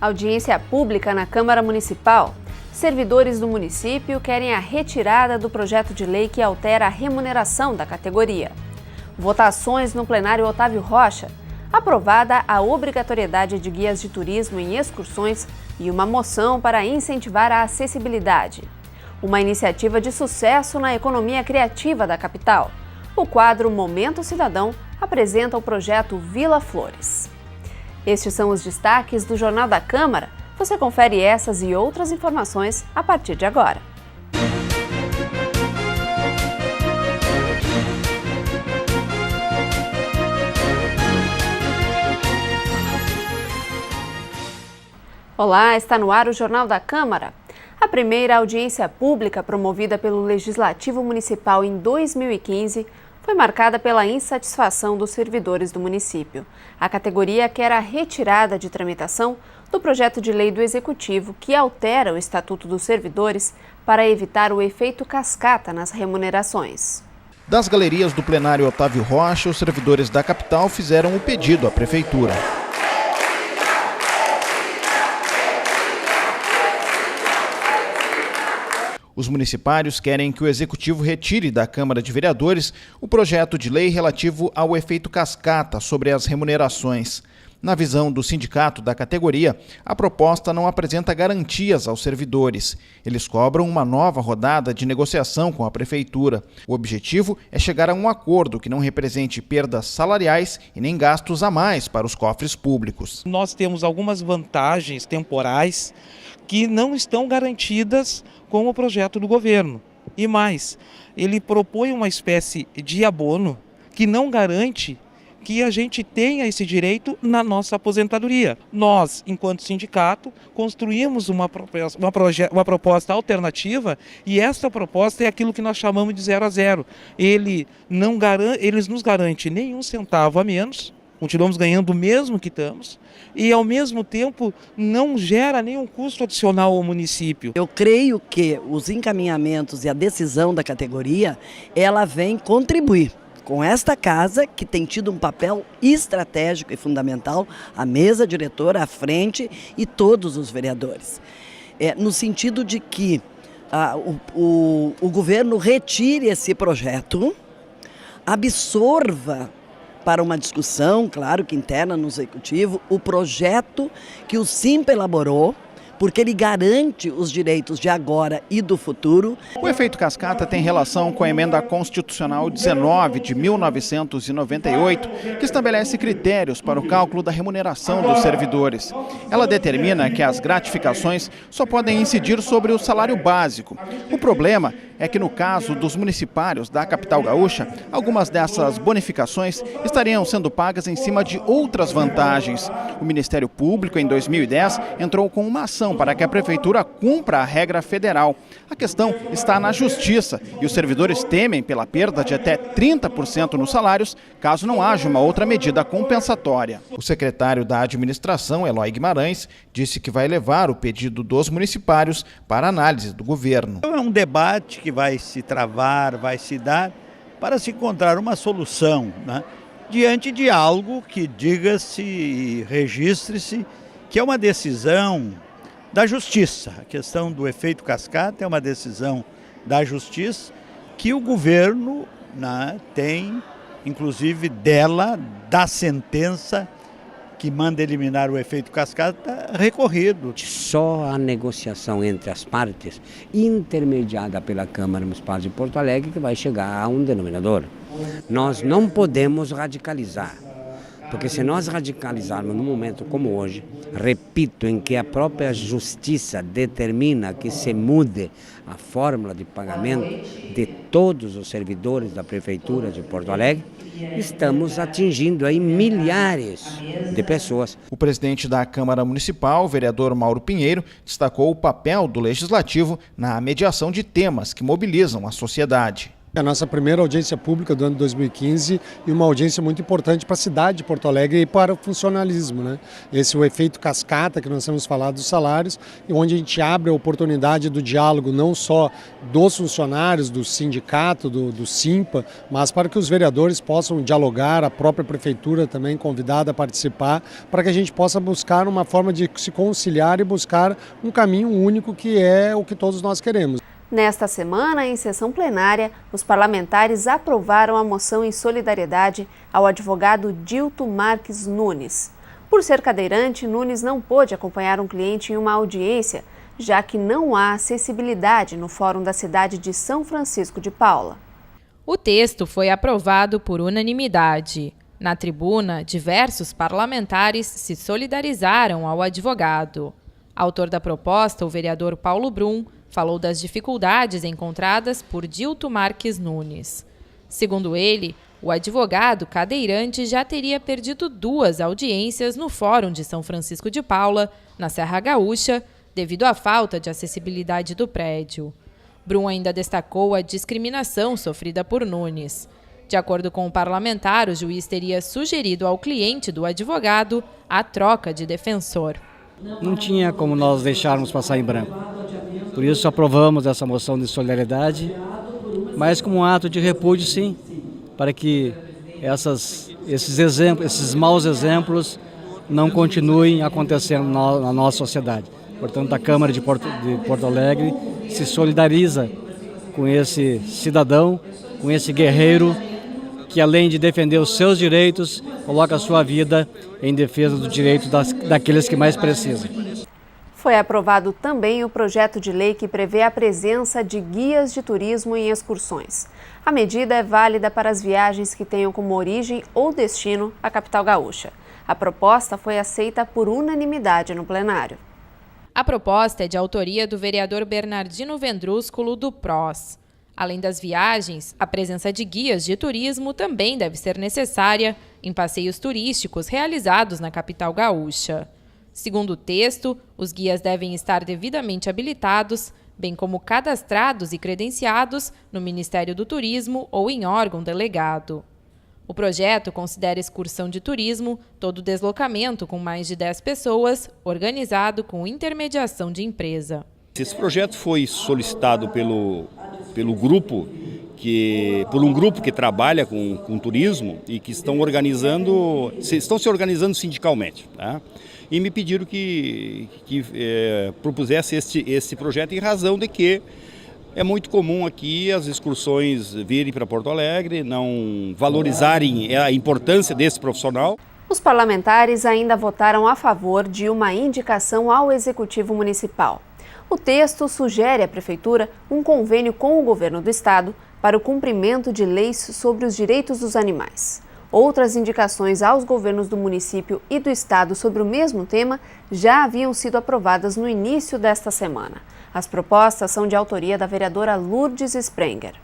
Audiência pública na Câmara Municipal. Servidores do município querem a retirada do projeto de lei que altera a remuneração da categoria. Votações no plenário Otávio Rocha. Aprovada a obrigatoriedade de guias de turismo em excursões e uma moção para incentivar a acessibilidade. Uma iniciativa de sucesso na economia criativa da capital. O quadro Momento Cidadão apresenta o projeto Vila Flores. Estes são os destaques do Jornal da Câmara. Você confere essas e outras informações a partir de agora. Olá, está no ar o Jornal da Câmara. A primeira audiência pública promovida pelo Legislativo Municipal em 2015 foi marcada pela insatisfação dos servidores do município. A categoria quer a retirada de tramitação do projeto de lei do Executivo que altera o Estatuto dos Servidores para evitar o efeito cascata nas remunerações. Das galerias do plenário Otávio Rocha, os servidores da capital fizeram o pedido à Prefeitura. Os municipários querem que o Executivo retire da Câmara de Vereadores o projeto de lei relativo ao efeito cascata sobre as remunerações. Na visão do sindicato da categoria, a proposta não apresenta garantias aos servidores. Eles cobram uma nova rodada de negociação com a Prefeitura. O objetivo é chegar a um acordo que não represente perdas salariais e nem gastos a mais para os cofres públicos. Nós temos algumas vantagens temporais que não estão garantidas com o projeto do governo. E mais, ele propõe uma espécie de abono que não garante que a gente tenha esse direito na nossa aposentadoria. Nós, enquanto sindicato, construímos uma proposta alternativa e essa proposta é aquilo que nós chamamos de 0 a 0. Eles nos garante nenhum centavo a menos, continuamos ganhando o mesmo que estamos, e ao mesmo tempo não gera nenhum custo adicional ao município. Eu creio que os encaminhamentos e a decisão da categoria, ela vem contribuir com esta casa que tem tido um papel estratégico e fundamental, a mesa diretora à frente e todos os vereadores. No sentido de que o governo retire esse projeto, absorva para uma discussão, claro que interna no Executivo, o projeto que o SIMPA elaborou, porque ele garante os direitos de agora e do futuro. O efeito cascata tem relação com a Emenda Constitucional 19 de 1998, que estabelece critérios para o cálculo da remuneração dos servidores. Ela determina que as gratificações só podem incidir sobre o salário básico. O problema é que no caso dos municipários da capital gaúcha, algumas dessas bonificações estariam sendo pagas em cima de outras vantagens. O Ministério Público, em 2010, entrou com uma ação para que a Prefeitura cumpra a regra federal. A questão está na Justiça e os servidores temem pela perda de até 30% nos salários, caso não haja uma outra medida compensatória. O secretário da Administração, Eloy Guimarães, disse que vai levar o pedido dos municipários para análise do governo. É um debate que vai se travar, vai se dar para se encontrar uma solução, né? Diante de algo que diga-se e registre-se que é uma decisão da Justiça. A questão do efeito cascata é uma decisão da Justiça que o governo, né, tem, inclusive da sentença que manda eliminar o efeito cascata, recorrido. Só a negociação entre as partes, intermediada pela Câmara Municipal de Porto Alegre, que vai chegar a um denominador. Nós não podemos radicalizar, porque se nós radicalizarmos num momento como hoje, repito, em que a própria Justiça determina que se mude a fórmula de pagamento de todos os servidores da Prefeitura de Porto Alegre, estamos atingindo aí milhares de pessoas. O presidente da Câmara Municipal, o vereador Mauro Pinheiro, destacou o papel do Legislativo na mediação de temas que mobilizam a sociedade. A nossa primeira audiência pública do ano 2015 e uma audiência muito importante para a cidade de Porto Alegre e para o funcionalismo, né? Esse é o efeito cascata que nós temos falado dos salários, onde a gente abre a oportunidade do diálogo não só dos funcionários, do sindicato, do Simpa, mas para que os vereadores possam dialogar, a própria prefeitura também convidada a participar, para que a gente possa buscar uma forma de se conciliar e buscar um caminho único que é o que todos nós queremos. Nesta semana, em sessão plenária, os parlamentares aprovaram a moção em solidariedade ao advogado Dilto Marques Nunes. Por ser cadeirante, Nunes não pôde acompanhar um cliente em uma audiência, já que não há acessibilidade no Fórum da cidade de São Francisco de Paula. O texto foi aprovado por unanimidade. Na tribuna, diversos parlamentares se solidarizaram ao advogado. Autor da proposta, o vereador Paulo Brum, falou das dificuldades encontradas por Dilto Marques Nunes. Segundo ele, o advogado cadeirante já teria perdido 2 audiências no Fórum de São Francisco de Paula, na Serra Gaúcha, devido à falta de acessibilidade do prédio. Brum ainda destacou a discriminação sofrida por Nunes. De acordo com o parlamentar, o juiz teria sugerido ao cliente do advogado a troca de defensor. Não tinha como nós deixarmos passar em branco. Por isso aprovamos essa moção de solidariedade, mas como um ato de repúdio, sim, para que esses maus exemplos não continuem acontecendo na nossa sociedade. Portanto, a Câmara de Porto Alegre se solidariza com esse cidadão, com esse guerreiro, que além de defender os seus direitos, coloca a sua vida em defesa do direito daqueles que mais precisam. Foi aprovado também o projeto de lei que prevê a presença de guias de turismo em excursões. A medida é válida para as viagens que tenham como origem ou destino a capital gaúcha. A proposta foi aceita por unanimidade no plenário. A proposta é de autoria do vereador Bernardino Vendrúsculo, do PROS. Além das viagens, a presença de guias de turismo também deve ser necessária em passeios turísticos realizados na capital gaúcha. Segundo o texto, os guias devem estar devidamente habilitados, bem como cadastrados e credenciados no Ministério do Turismo ou em órgão delegado. O projeto considera excursão de turismo todo deslocamento com mais de 10 pessoas, organizado com intermediação de empresa. Esse projeto foi solicitado por um grupo que trabalha com turismo e que estão se organizando sindicalmente, tá? E me pediram que propusesse esse projeto em razão de que é muito comum aqui as excursões virem para Porto Alegre, não valorizarem a importância desse profissional. Os parlamentares ainda votaram a favor de uma indicação ao Executivo Municipal. O texto sugere à Prefeitura um convênio com o Governo do Estado para o cumprimento de leis sobre os direitos dos animais. Outras indicações aos governos do município e do estado sobre o mesmo tema já haviam sido aprovadas no início desta semana. As propostas são de autoria da vereadora Lourdes Sprenger.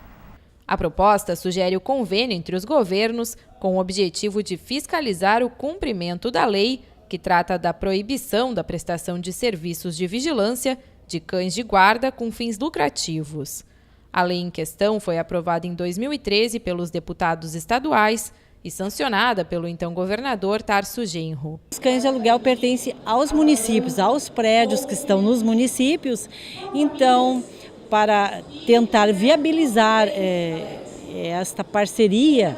A proposta sugere o convênio entre os governos com o objetivo de fiscalizar o cumprimento da lei que trata da proibição da prestação de serviços de vigilância de cães de guarda com fins lucrativos. A lei em questão foi aprovada em 2013 pelos deputados estaduais e sancionada pelo então governador Tarso Genro. Os cães de aluguel pertencem aos municípios, aos prédios que estão nos municípios. Então, para tentar viabilizar esta parceria,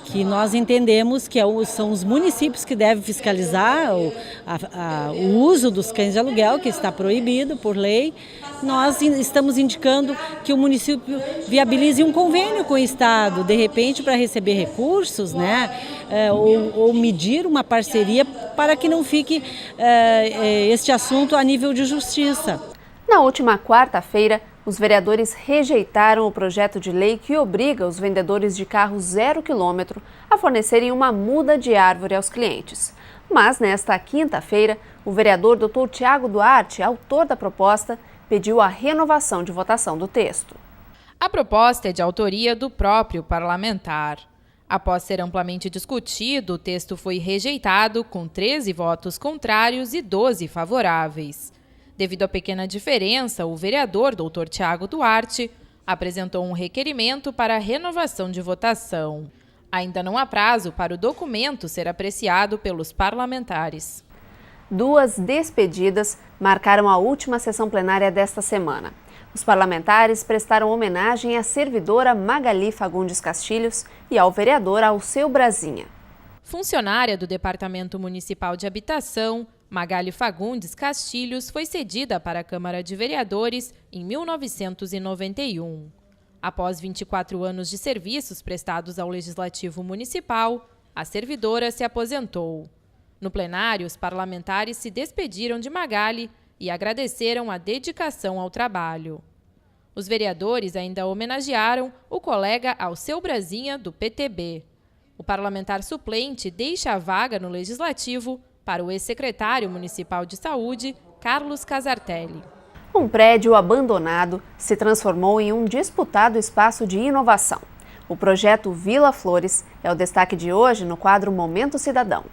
que nós entendemos que são os municípios que devem fiscalizar o uso dos cães de aluguel, que está proibido por lei. Nós estamos indicando que o município viabilize um convênio com o Estado, de repente para receber recursos, né? Ou medir uma parceria para que não fique este assunto a nível de justiça. Na última quarta-feira, os vereadores rejeitaram o projeto de lei que obriga os vendedores de carro 0 km a fornecerem uma muda de árvore aos clientes. Mas, nesta quinta-feira, o vereador Dr. Tiago Duarte, autor da proposta, pediu a renovação de votação do texto. A proposta é de autoria do próprio parlamentar. Após ser amplamente discutido, o texto foi rejeitado com 13 votos contrários e 12 favoráveis. Devido à pequena diferença, o vereador Dr. Tiago Duarte apresentou um requerimento para a renovação de votação. Ainda não há prazo para o documento ser apreciado pelos parlamentares. 2 despedidas marcaram a última sessão plenária desta semana. Os parlamentares prestaram homenagem à servidora Magali Fagundes Castilhos e ao vereador Alceu Brasinha. Funcionária do Departamento Municipal de Habitação, Magali Fagundes Castilhos foi cedida para a Câmara de Vereadores em 1991. Após 24 anos de serviços prestados ao Legislativo Municipal, a servidora se aposentou. No plenário, os parlamentares se despediram de Magali e agradeceram a dedicação ao trabalho. Os vereadores ainda homenagearam o colega Alceu Brasinha, do PTB. O parlamentar suplente deixa a vaga no Legislativo para o ex-secretário municipal de Saúde, Carlos Casartelli. Um prédio abandonado se transformou em um disputado espaço de inovação. O projeto Vila Flores é o destaque de hoje no quadro Momento Cidadão.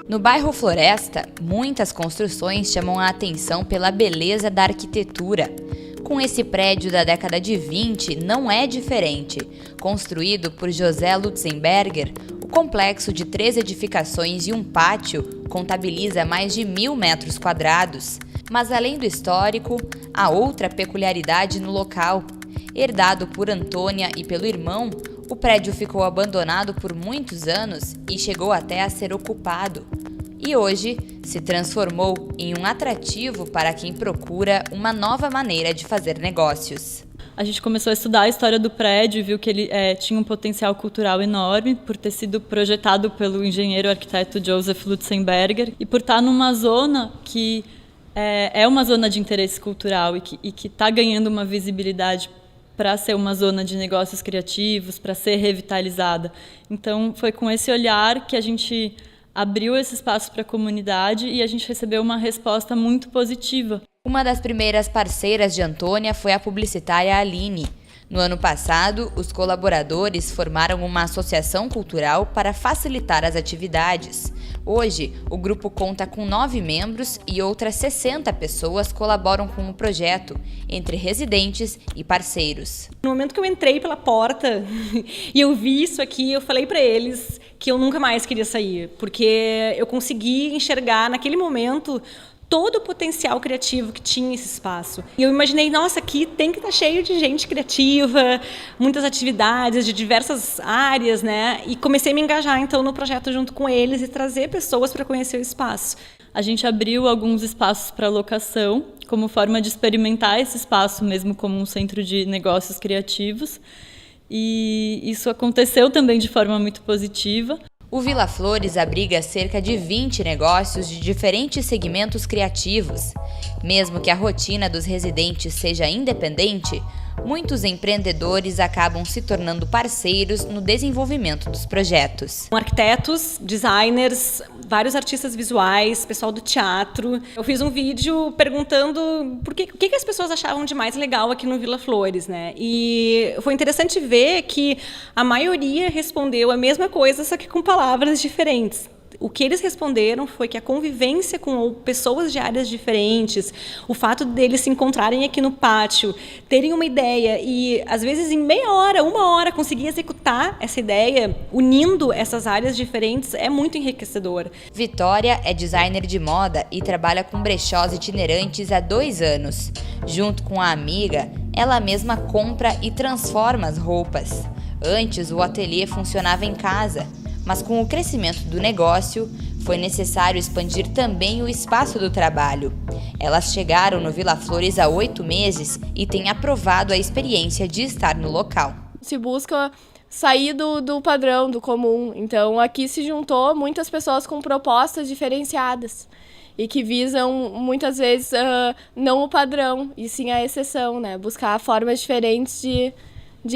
No bairro Floresta, muitas construções chamam a atenção pela beleza da arquitetura. Com esse prédio da década de 20 não é diferente. Construído por José Lutzenberger, o complexo de 3 edificações e um pátio contabiliza mais de 1.000 metros quadrados. Mas além do histórico, há outra peculiaridade no local. Herdado por Antônia e pelo irmão, o prédio ficou abandonado por muitos anos e chegou até a ser ocupado. E hoje se transformou em um atrativo para quem procura uma nova maneira de fazer negócios. A gente começou a estudar a história do prédio e viu que ele tinha um potencial cultural enorme por ter sido projetado pelo engenheiro arquiteto Joseph Lutzenberger e por estar numa zona que é uma zona de interesse cultural e que está ganhando uma visibilidade para ser uma zona de negócios criativos, para ser revitalizada. Então, foi com esse olhar que a gente abriu esse espaço para a comunidade e a gente recebeu uma resposta muito positiva. Uma das primeiras parceiras de Antônia foi a publicitária Aline. No ano passado, os colaboradores formaram uma associação cultural para facilitar as atividades. Hoje, o grupo conta com 9 membros e outras 60 pessoas colaboram com o projeto, entre residentes e parceiros. No momento que eu entrei pela porta e eu vi isso aqui, eu falei para eles que eu nunca mais queria sair, porque eu consegui enxergar naquele momento todo o potencial criativo que tinha esse espaço. E eu imaginei, nossa, aqui tem que estar cheio de gente criativa, muitas atividades de diversas áreas, né? E comecei a me engajar, então, no projeto junto com eles e trazer pessoas para conhecer o espaço. A gente abriu alguns espaços para locação, como forma de experimentar esse espaço mesmo como um centro de negócios criativos. E isso aconteceu também de forma muito positiva. O Vila Flores abriga cerca de 20 negócios de diferentes segmentos criativos. Mesmo que a rotina dos residentes seja independente, muitos empreendedores acabam se tornando parceiros no desenvolvimento dos projetos. Arquitetos, designers, vários artistas visuais, pessoal do teatro. Eu fiz um vídeo perguntando o que as pessoas achavam de mais legal aqui no Vila Flores, né? E foi interessante ver que a maioria respondeu a mesma coisa, só que com palavras diferentes. O que eles responderam foi que a convivência com pessoas de áreas diferentes, o fato deles se encontrarem aqui no pátio, terem uma ideia e, às vezes, em meia hora, 1 hora, conseguir executar essa ideia, unindo essas áreas diferentes, é muito enriquecedor. Vitória é designer de moda e trabalha com brechós itinerantes há 2 anos. Junto com a amiga, ela mesma compra e transforma as roupas. Antes, o ateliê funcionava em casa, mas com o crescimento do negócio, foi necessário expandir também o espaço do trabalho. Elas chegaram no Vila Flores há 8 meses e têm aprovado a experiência de estar no local. Se busca sair do padrão, do comum. Então, aqui se juntou muitas pessoas com propostas diferenciadas e que visam, muitas vezes, não o padrão, e sim a exceção, né? Buscar formas diferentes de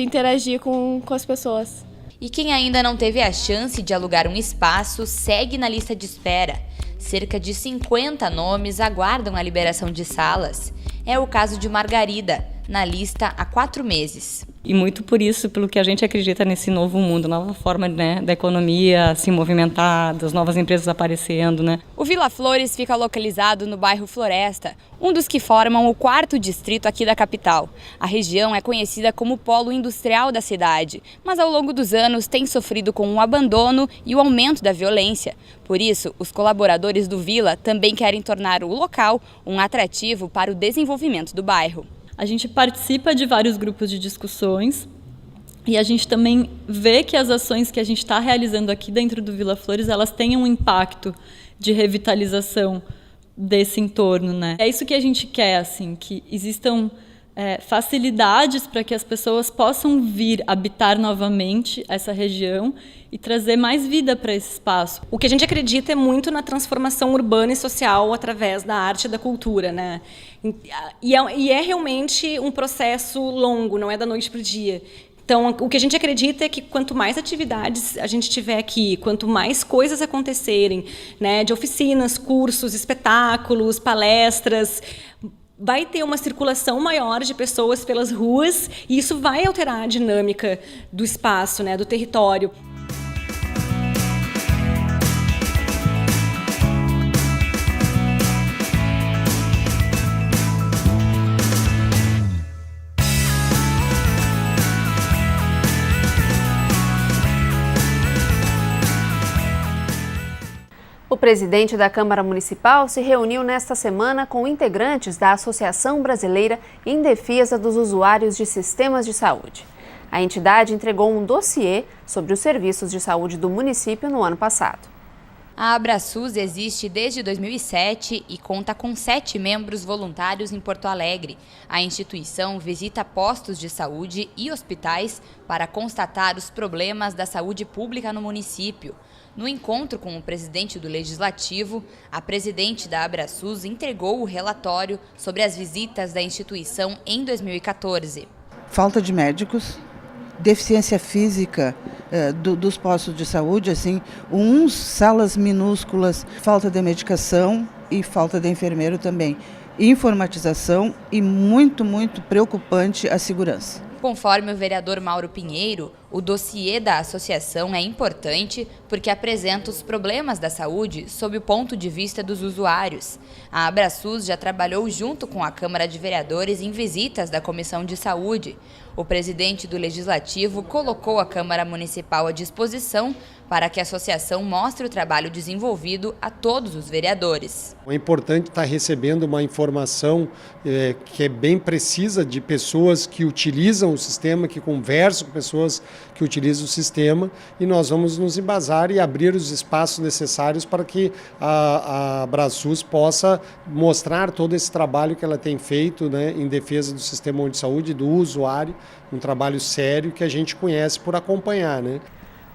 interagir com as pessoas. E quem ainda não teve a chance de alugar um espaço, segue na lista de espera. Cerca de 50 nomes aguardam a liberação de salas. É o caso de Margarida, na lista há 4 meses. E muito por isso, pelo que a gente acredita nesse novo mundo, nova forma, né, da economia se movimentar, das novas empresas aparecendo, né? O Vila Flores fica localizado no bairro Floresta, um dos que formam o 4º distrito aqui da capital. A região é conhecida como polo industrial da cidade, mas ao longo dos anos tem sofrido com o abandono e o aumento da violência. Por isso, os colaboradores do Vila também querem tornar o local um atrativo para o desenvolvimento do bairro. A gente participa de vários grupos de discussões e a gente também vê que as ações que a gente está realizando aqui dentro do Vila Flores, elas têm um impacto de revitalização desse entorno, né? É isso que a gente quer, assim, que existam facilidades para que as pessoas possam vir habitar novamente essa região e trazer mais vida para esse espaço. O que a gente acredita é muito na transformação urbana e social através da arte e da cultura, né? E é realmente um processo longo, não é da noite para o dia. Então, o que a gente acredita é que quanto mais atividades a gente tiver aqui, quanto mais coisas acontecerem, né, de oficinas, cursos, espetáculos, palestras, vai ter uma circulação maior de pessoas pelas ruas e isso vai alterar a dinâmica do espaço, né, do território. O presidente da Câmara Municipal se reuniu nesta semana com integrantes da Associação Brasileira em Defesa dos Usuários de Sistemas de Saúde. A entidade entregou um dossiê sobre os serviços de saúde do município no ano passado. A AbraSUS existe desde 2007 e conta com 7 membros voluntários em Porto Alegre. A instituição visita postos de saúde e hospitais para constatar os problemas da saúde pública no município. No encontro com o presidente do Legislativo, a presidente da AbraSUS entregou o relatório sobre as visitas da instituição em 2014. Falta de médicos, deficiência física dos postos de saúde, assim, salas minúsculas, falta de medicação e falta de enfermeiro também. Informatização e muito preocupante a segurança. Conforme o vereador Mauro Pinheiro, o dossiê da associação é importante porque apresenta os problemas da saúde sob o ponto de vista dos usuários. A AbraSUS já trabalhou junto com a Câmara de Vereadores em visitas da Comissão de Saúde. O presidente do Legislativo colocou a Câmara Municipal à disposição para que a associação mostre o trabalho desenvolvido a todos os vereadores. É importante estar recebendo uma informação que é bem precisa de pessoas que utilizam o sistema, que conversam com pessoas que utilizam o sistema, e nós vamos nos embasar e abrir os espaços necessários para que a AbraSUS possa mostrar todo esse trabalho que ela tem feito, né, em defesa do sistema de saúde, do usuário, um trabalho sério que a gente conhece por acompanhar, né?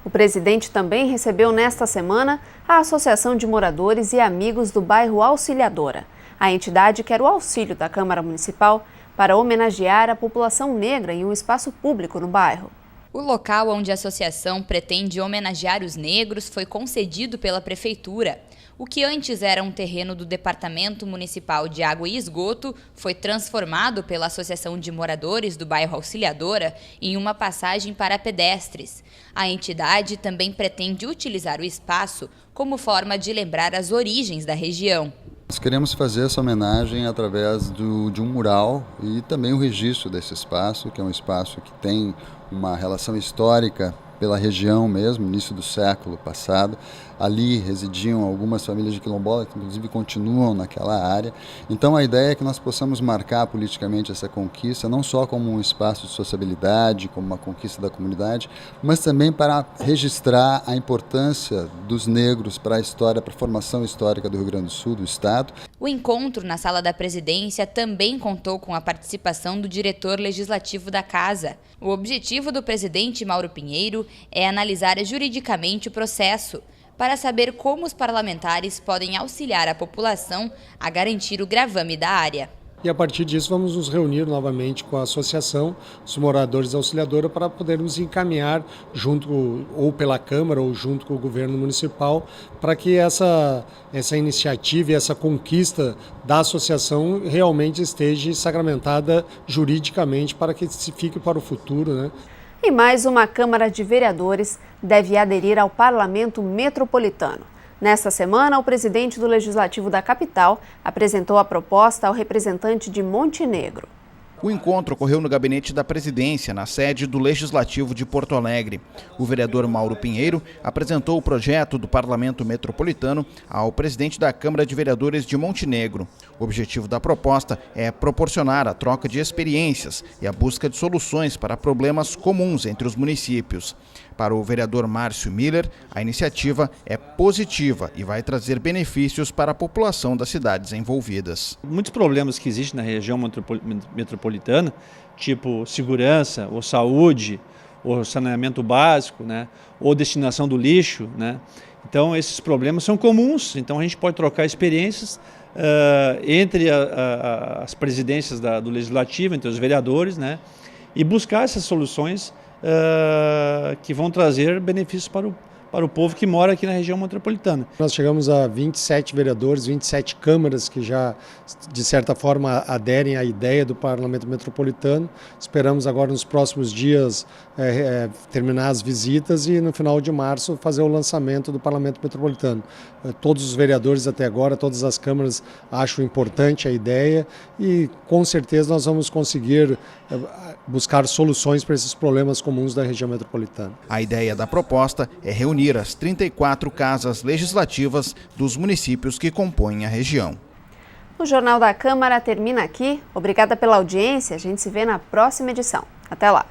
O presidente também recebeu nesta semana a Associação de Moradores e Amigos do Bairro Auxiliadora. A entidade quer o auxílio da Câmara Municipal para homenagear a população negra em um espaço público no bairro. O local onde a associação pretende homenagear os negros foi concedido pela Prefeitura. O que antes era um terreno do Departamento Municipal de Água e Esgoto foi transformado pela Associação de Moradores do Bairro Auxiliadora em uma passagem para pedestres. A entidade também pretende utilizar o espaço como forma de lembrar as origens da região. Nós queremos fazer essa homenagem através de um mural e também o registro desse espaço, que é um espaço que tem uma relação histórica pela região mesmo, início do século passado. Ali residiam algumas famílias de quilombola, que inclusive continuam naquela área. Então a ideia é que nós possamos marcar politicamente essa conquista, não só como um espaço de sociabilidade, como uma conquista da comunidade, mas também para registrar a importância dos negros para a história, para a formação histórica do Rio Grande do Sul, do Estado. O encontro na Sala da Presidência também contou com a participação do diretor legislativo da Casa. O objetivo do presidente Mauro Pinheiro é analisar juridicamente o processo, para saber como os parlamentares podem auxiliar a população a garantir o gravame da área. E a partir disso vamos nos reunir novamente com a associação, os moradores da Auxiliadora, para podermos encaminhar junto ou pela Câmara ou junto com o governo municipal para que essa iniciativa e essa conquista da associação realmente esteja sacramentada juridicamente para que se fique para o futuro, né? E mais uma Câmara de Vereadores deve aderir ao Parlamento Metropolitano. Nesta semana, o presidente do Legislativo da capital apresentou a proposta ao representante de Montenegro. O encontro ocorreu no gabinete da presidência, na sede do Legislativo de Porto Alegre. O vereador Mauro Pinheiro apresentou o projeto do Parlamento Metropolitano ao presidente da Câmara de Vereadores de Montenegro. O objetivo da proposta é proporcionar a troca de experiências e a busca de soluções para problemas comuns entre os municípios. Para o vereador Márcio Miller, a iniciativa é positiva e vai trazer benefícios para a população das cidades envolvidas. Muitos problemas que existem na região metropolitana, tipo segurança, ou saúde, ou saneamento básico, né, ou destinação do lixo, né. Então esses problemas são comuns, então a gente pode trocar experiências entre as presidências do Legislativo, entre os vereadores, né, e buscar essas soluções que vão trazer benefícios para o povo que mora aqui na região metropolitana. Nós chegamos a 27 vereadores, 27 câmaras que já, de certa forma, aderem à ideia do Parlamento Metropolitano. Esperamos agora, nos próximos dias, terminar as visitas e, no final de março, fazer o lançamento do Parlamento Metropolitano. Todos os vereadores até agora, todas as câmaras acham importante a ideia e, com certeza, nós vamos conseguir buscar soluções para esses problemas comuns da região metropolitana. A ideia da proposta é reunir as 34 casas legislativas dos municípios que compõem a região. O Jornal da Câmara termina aqui. Obrigada pela audiência. A gente se vê na próxima edição. Até lá.